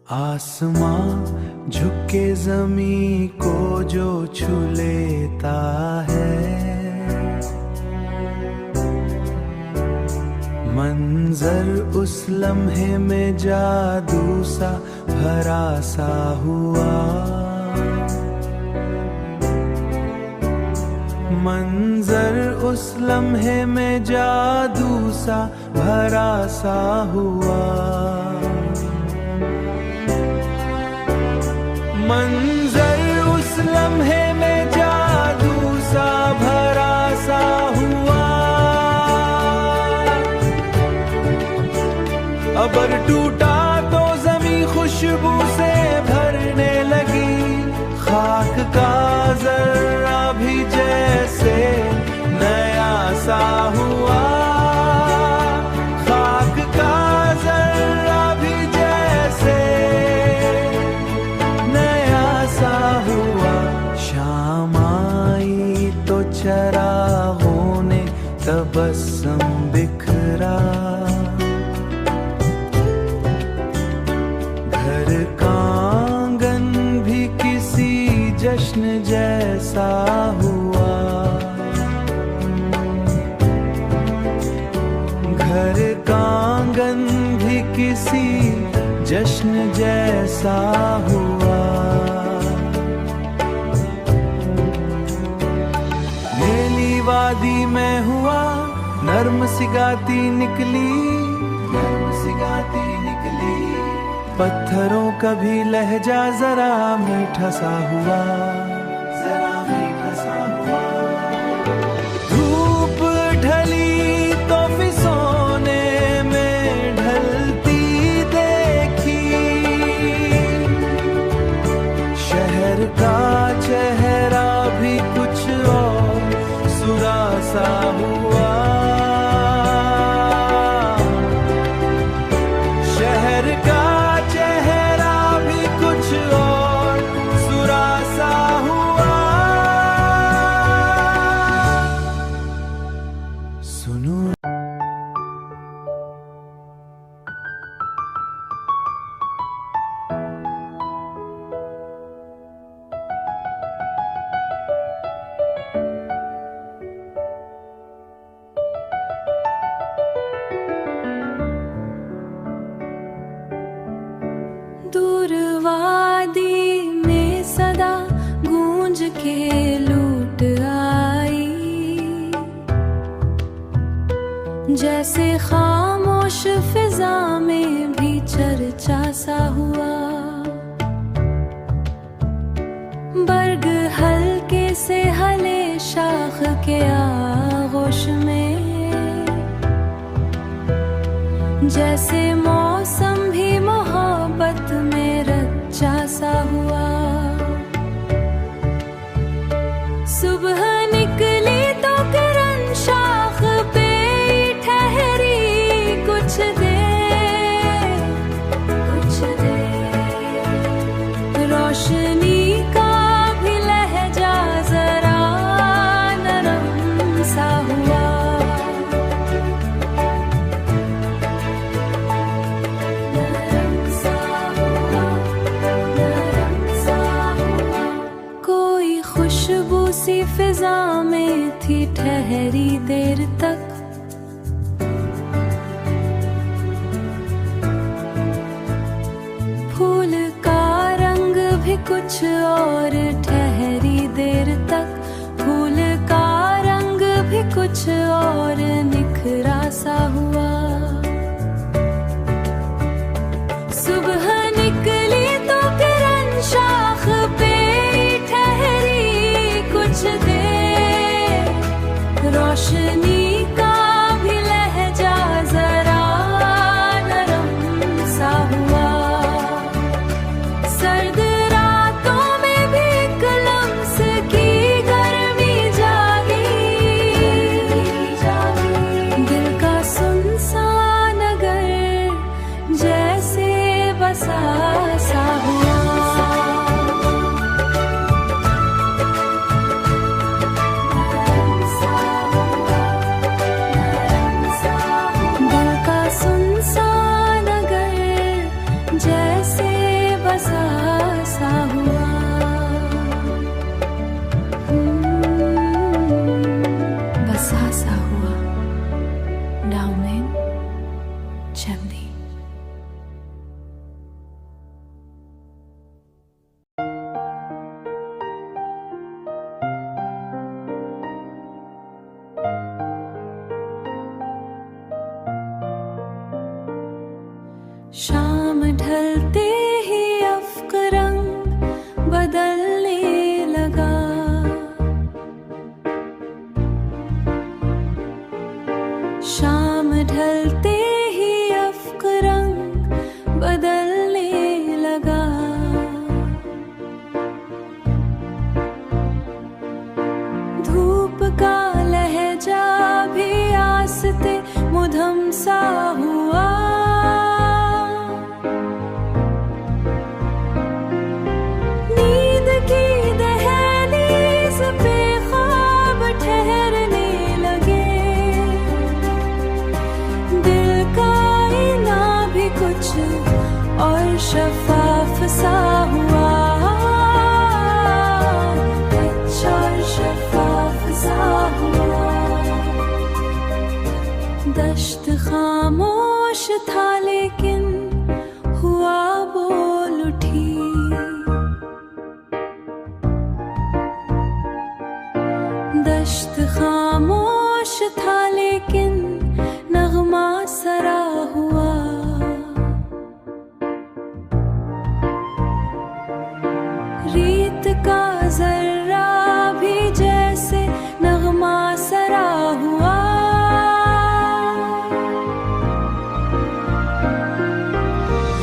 आसमां झुक के ज़मीं को जो छू लेता है, मंजर उस लम्हे में जादू सा भरा सा हुआ। मंजर उस लम्हे में जादू सा भरा सा हुआ। मंजर उस लम्हे में जादू सा भरा सा हुआ। अबर टूटा तो ज़मीं खुशबू से भरने लगी, खाक का जर्रा भी जैसे नया सा हुआ। खाक का जर्रा भी जैसे नया सा हुआ। शाम आई तो चरागों ने तबस्सुम बिखरा, घर का आंगन भी किसी जश्न जैसा हुआ। घर का आंगन भी किसी जश्न जैसा हुआ। नीली वादी में हुआ नर्म सी गाती निकली, नर्म सी गाती निकली। पत्थरों का भी लहजा जरा मीठा सा हुआ, जरा मीठा सा हुआ। धूप ढली तो फिसोने में ढलती देखी, शहर का चेहरा भी कुछ और सुरा सा हुआ। शहर का चेहरा भी कुछ और सुरा सा हुआ। सुनो दूर वादी में सदा गूंज के लूट आई, जैसे खामोश फिजा में भी चर्चा सा हुआ। बर्ग हल्के से हले शाख के आगोश में, जैसे मौसम भी मोहब्बत में रचा सा हुआ। सुबह निकली तो किरण शाख पे ठहरी कुछ देर, कुछ देर। रोशनी का भी लहजा जरा नरम सा हुआ। सी फिजा में थी ठहरी देर तक, फूल का रंग भी कुछ और ठहरी देर तक। फूल का रंग भी कुछ और निखरा सा हुआ। सुबह निकली तो किरण शाख पे कुछ देर, रोशनी का भी लहजा जरा नरम सा हुआ। सर्द रातों में भी एक लम्स की गर्मी जागी, दिल का सुनसान नगर जैसे शाम ढलते ही अफ्क रंग बदलने लगा। शाम ढलते ही अफ्क रंग बदलने लगा। धूप का लहजा भी आस्ते मुधम सा हुआ। नींद की दहलीज पे ख्वाब ठहरने लगे। दिल का आईना भी कुछ और शफाफ सा हुआ। कुछ और शफाफ सा हुआ। दश्त खामोश था लेकिन हुआ बोल उठी। दश्त खामोश था लेकिन नगमा सरा हुआ। रीत का जर्रा भी जैसे नगमा सरा हुआ।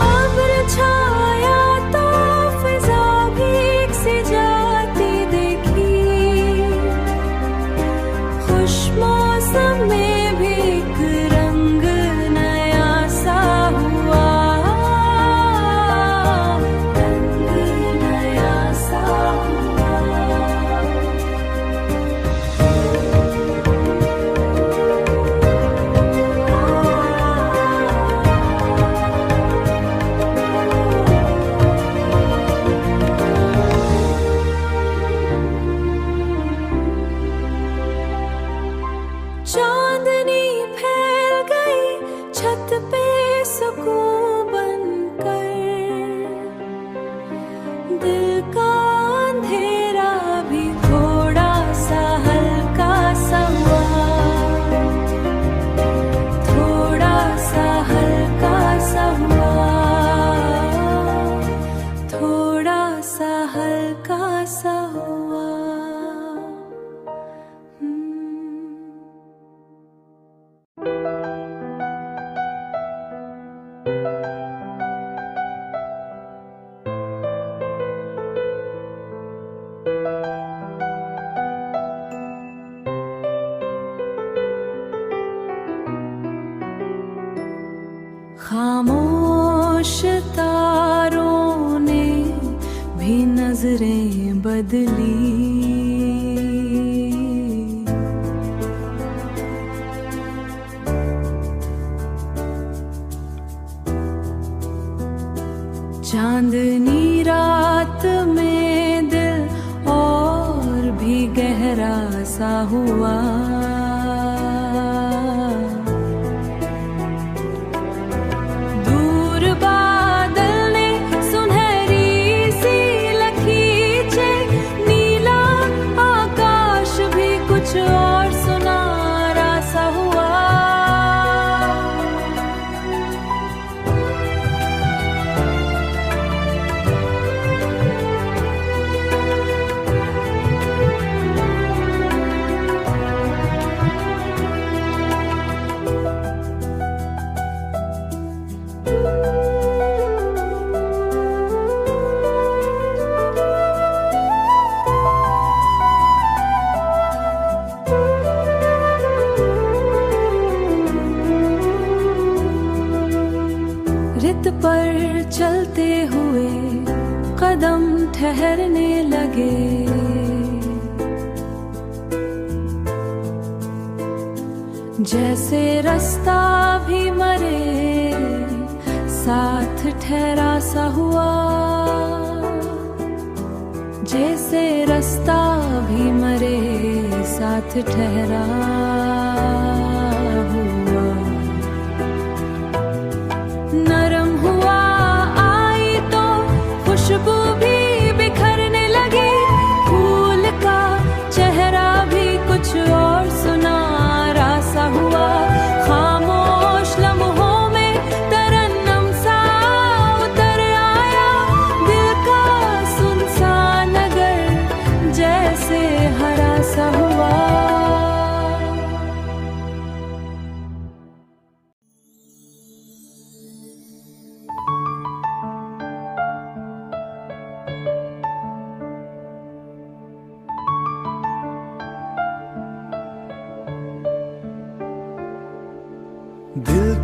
अब्र छाया तो फिजा भीग सी जाती देखी। खुश मौसम में भी एक रंग नया सा हुआ। रंग नया सा हुआ। चांदनी फैल गई छत पे सुकून बनकर। दिल का अंधेरा भी थोड़ा सा हल्का सा हुआ। थोड़ा सा हल्का सा हुआ। थोड़ा सा हल्का सा हुआ। खामोश तारों ने भी नजरें बदली। चांदनी रात में दिल और भी गहरा सा हुआ। दूर बादल ने सुनहरी सी लकीरें। नीला आकाश भी कुछ और सुनहरा सा हुआ। रित पर चलते हुए कदम ठहरने लगे। जैसे रास्ता भी मरे साथ ठहरा सा हुआ। जैसे रास्ता भी मरे साथ ठहरा हुआ। नरम हुआ आई तो खुशबू भी बिखरने लगी। फूल का चेहरा भी कुछ और सुनहरा सा हुआ। खामोश लम्हों में तरन्नुम सा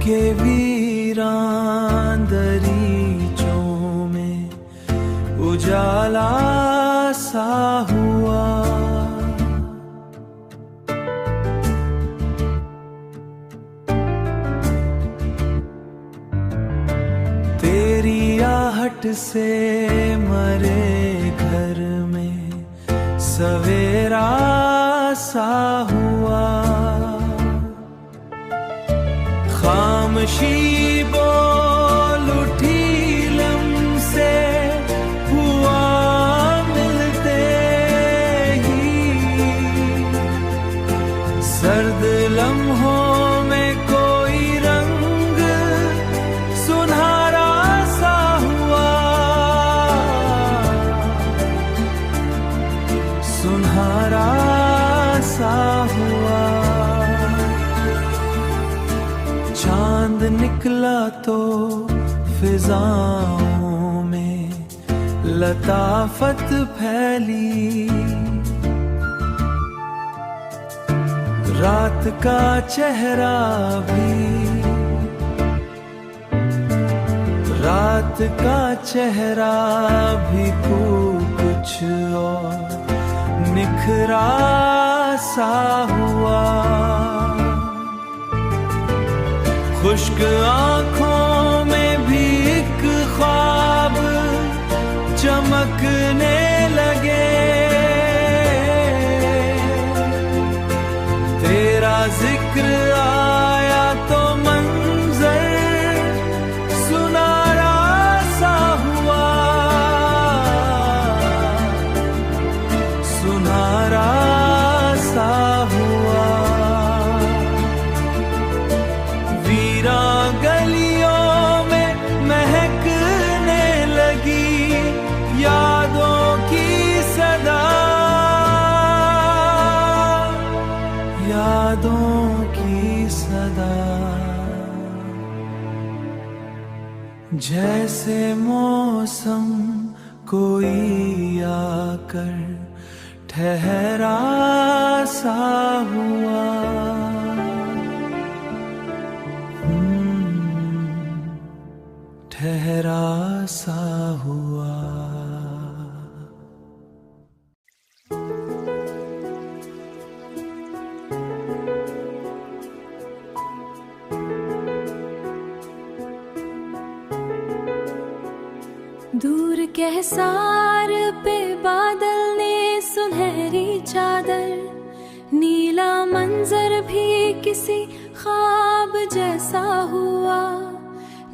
के वीरान दरीचों में उजाला सा हुआ। तेरी आहट से मरे घर में सवेरा सा हुआ। खामोशी बोल उठी लम्से हुआ मिलते ही। सर्द लम्हों में कोई रंग सुनहरा सा हुआ। सुनहरा सा हुआ। चांद निकला तो फिजाओं में लताफत फैली। रात का चेहरा भी, रात का चेहरा भी कुछ और निखरा सा हुआ। खुश्क आँखों में भी एक ख्वाब चमकने लगे। तेरा जिक्र आया तो मंजर सुनहरा सा हुआ। सुनहरा सा हुआ। गलियों में महकने लगी यादों की सदा। यादों की सदा। जैसे मौसम कोई आकर ठहरा सा हुआ। ठहरा सा हुआ। दूर कहसार पे बादल ने सुनहरी चादर। नीला मंजर भी किसी ख्वाब जैसा हुआ।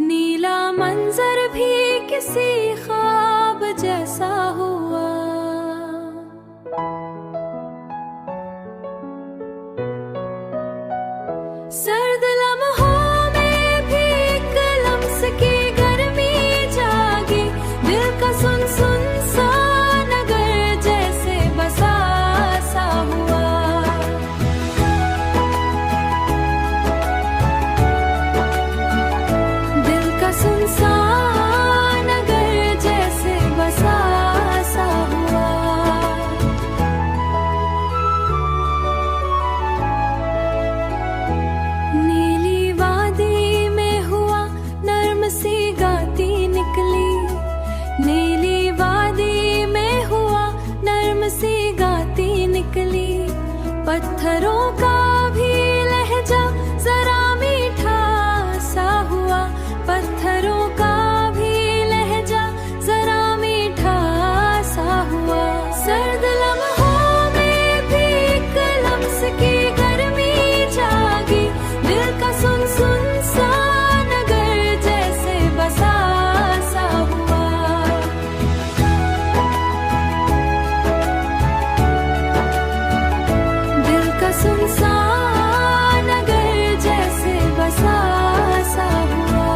नीला मंजर भी किसी ख्वाब जैसा हुआ। सर्द लम्हों में भी एक लम्स की गर्मी जागी। दिल का सुन सुन सा नगर जैसे बसा सा हुआ। दिल का सुनसान नगर जैसे बसा सा हुआ। नीली वादी में हुआ नर्म सी गाती निकली। नीली वादी में हुआ नर्म सी गाती निकली। पत्थरों का भी लहजा जरा मीठा सा हुआ। पत्थरों का भी लहजा जरा मीठा सा हुआ। सर्द लम्हों में भी एक लम्स की गर्मी जागी। दिल का सुन सुन सा नगर जैसे बसा सा हुआ। दिल का सुनसान नगर जैसे बसा सा हुआ।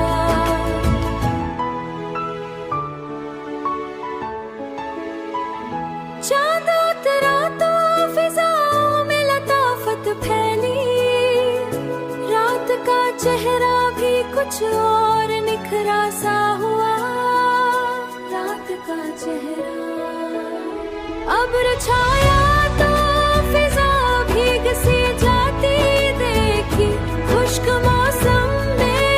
चांद उतरा तो फिजाओं में लताफत फैली। रात का चेहरा भी कुछ और निखरा सा हुआ। रात का चेहरा अब्र छाया तो फिजा भीग सी जाती देखी। खुश्क मौसम में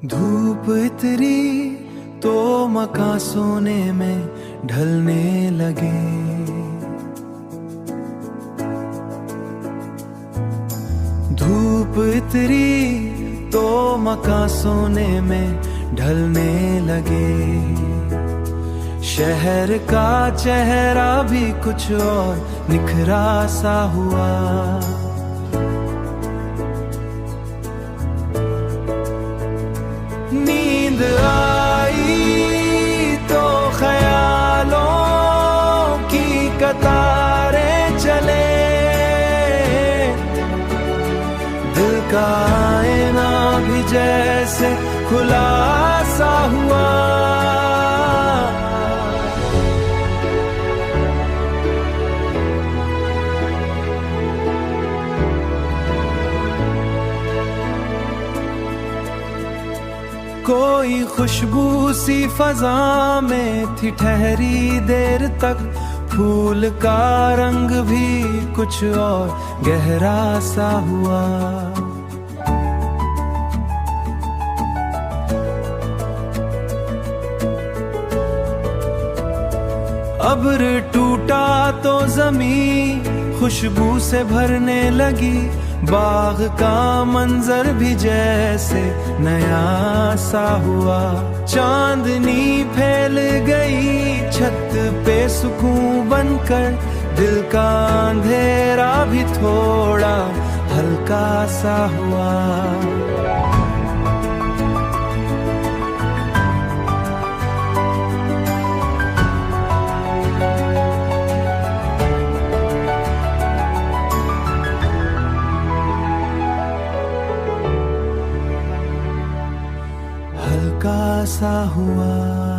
धूप इतरी तो मकान सोने में ढलने लगे। धूप इतरी तो मकान सोने में ढलने लगे। शहर का चेहरा भी कुछ और निखरा सा हुआ। नींद आई तो ख्यालों की कतारें चले। दिल का आईना भी जैसे खुला सा हुआ। कोई खुशबू सी फजा में थी ठहरी देर तक। फूल का रंग भी कुछ और गहरा सा हुआ। अब्र टूटा तो जमीन खुशबू से भरने लगी। बाग का मंजर भी जैसे नया सा हुआ। चांदनी फैल गई छत पे सुकून बनकर। दिल का अंधेरा भी थोड़ा हल्का सा हुआ। हल्का सा हुआ।